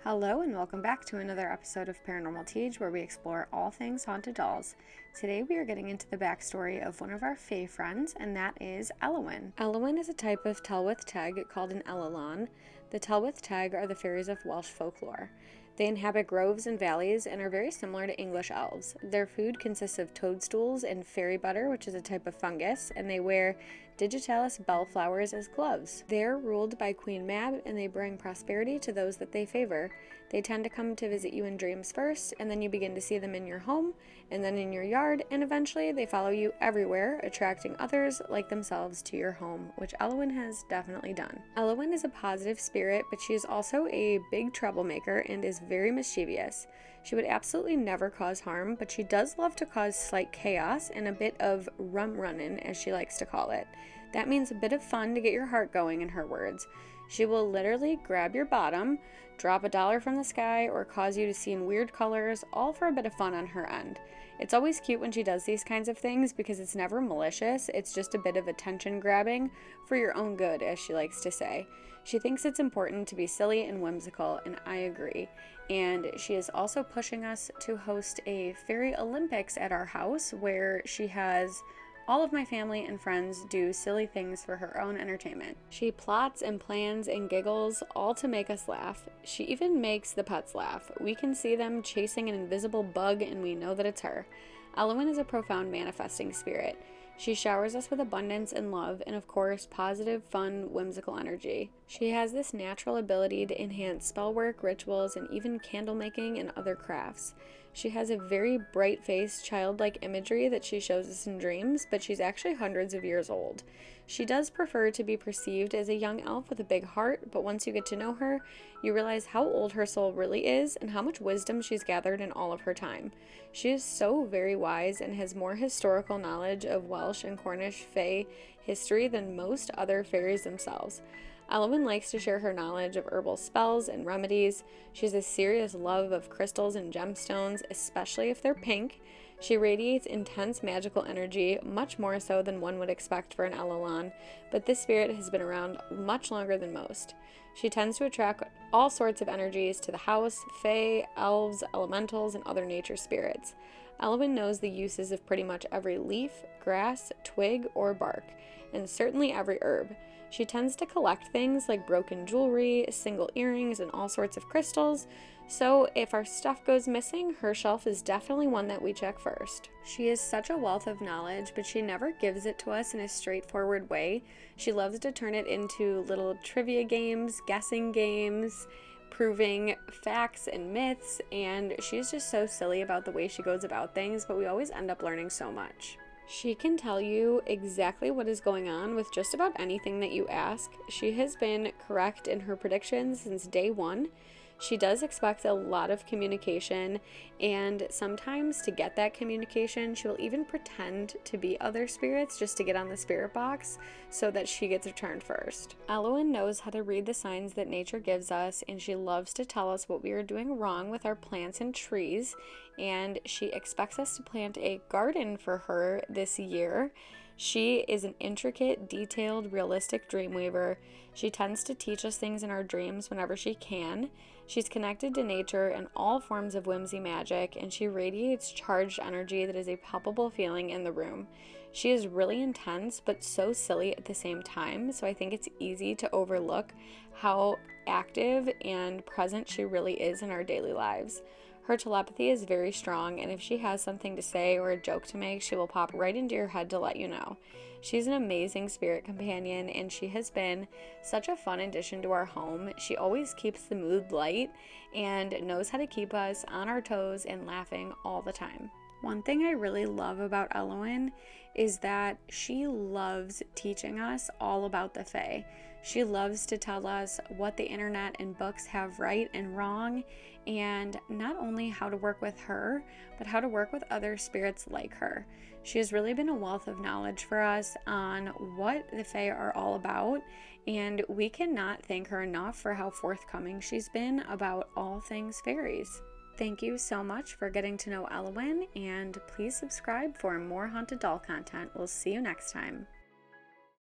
Hello and welcome back to another episode of Paranormal Teg, where we explore all things haunted dolls. Today we are getting into the backstory of one of our fae friends, and that is Elowen. Elowen is a type of Tylwyth Teg called an Ellylon. The Tylwyth Teg are the fairies of Welsh folklore. They inhabit groves and valleys and are very similar to English elves. Their food consists of toadstools and fairy butter, which is a type of fungus, and they wear digitalis bellflowers as gloves. They are ruled by Queen Mab, and they bring prosperity to those that they favor. They tend to come to visit you in dreams first, and then you begin to see them in your home, and then in your yard, and eventually they follow you everywhere, attracting others like themselves to your home, which Elowen has definitely done. Elowen is a positive spirit, but she is also a big troublemaker and is very mischievous. She would absolutely never cause harm, but she does love to cause slight chaos and a bit of rum-runnin', as she likes to call it. That means a bit of fun to get your heart going, in her words. She will literally grab your bottom, drop $1 from the sky, or cause you to see in weird colors, all for a bit of fun on her end. It's always cute when she does these kinds of things because it's never malicious, it's just a bit of attention grabbing for your own good, as she likes to say. She thinks it's important to be silly and whimsical, and I agree. And she is also pushing us to host a fairy Olympics at our house, where she has all of my family and friends do silly things for her own entertainment. She plots and plans and giggles, all to make us laugh. She even makes the pets laugh. We can see them chasing an invisible bug, and we know that it's her. Elowen is a profound manifesting spirit. She showers us with abundance and love, and of course, positive, fun, whimsical energy. She has this natural ability to enhance spellwork, rituals, and even candle making and other crafts. She has a very bright-faced, childlike imagery that she shows us in dreams, but she's actually hundreds of years old. She does prefer to be perceived as a young elf with a big heart, but once you get to know her, you realize how old her soul really is and how much wisdom she's gathered in all of her time. She is so very wise and has more historical knowledge of Welsh and Cornish fae history than most other fairies themselves. Elowen likes to share her knowledge of herbal spells and remedies. She has a serious love of crystals and gemstones, especially if they're pink. She radiates intense magical energy, much more so than one would expect for an Ellylon, but this spirit has been around much longer than most. She tends to attract all sorts of energies to the house: fae, elves, elementals, and other nature spirits. Elowen knows the uses of pretty much every leaf, grass, twig, or bark, and certainly every herb. She tends to collect things like broken jewelry, single earrings, and all sorts of crystals, so if our stuff goes missing, her shelf is definitely one that we check first. She is such a wealth of knowledge, but she never gives it to us in a straightforward way. She loves to turn it into little trivia games, guessing games, proving facts and myths, and she's just so silly about the way she goes about things, but we always end up learning so much. She can tell you exactly what is going on with just about anything that you ask. She has been correct in her predictions since day one. She does expect a lot of communication, and sometimes to get that communication, she will even pretend to be other spirits just to get on the spirit box so that she gets her turn first. Elowen knows how to read the signs that nature gives us, and she loves to tell us what we are doing wrong with our plants and trees, and she expects us to plant a garden for her this year. She is an intricate, detailed, realistic dreamweaver. She tends to teach us things in our dreams whenever she can. She's connected to nature and all forms of whimsy magic, and she radiates charged energy that is a palpable feeling in the room. She is really intense, but so silly at the same time, so I think it's easy to overlook how active and present she really is in our daily lives. Her telepathy is very strong, and if she has something to say or a joke to make, she will pop right into your head to let you know. She's an amazing spirit companion, and she has been such a fun addition to our home. She always keeps the mood light and knows how to keep us on our toes and laughing all the time. One thing I really love about Elowen is that she loves teaching us all about the fae. She loves to tell us what the internet and books have right and wrong, and not only how to work with her, but how to work with other spirits like her. She has really been a wealth of knowledge for us on what the fae are all about, and we cannot thank her enough for how forthcoming she's been about all things fairies. Thank you so much for getting to know Elowen, and please subscribe for more haunted doll content. We'll see you next time.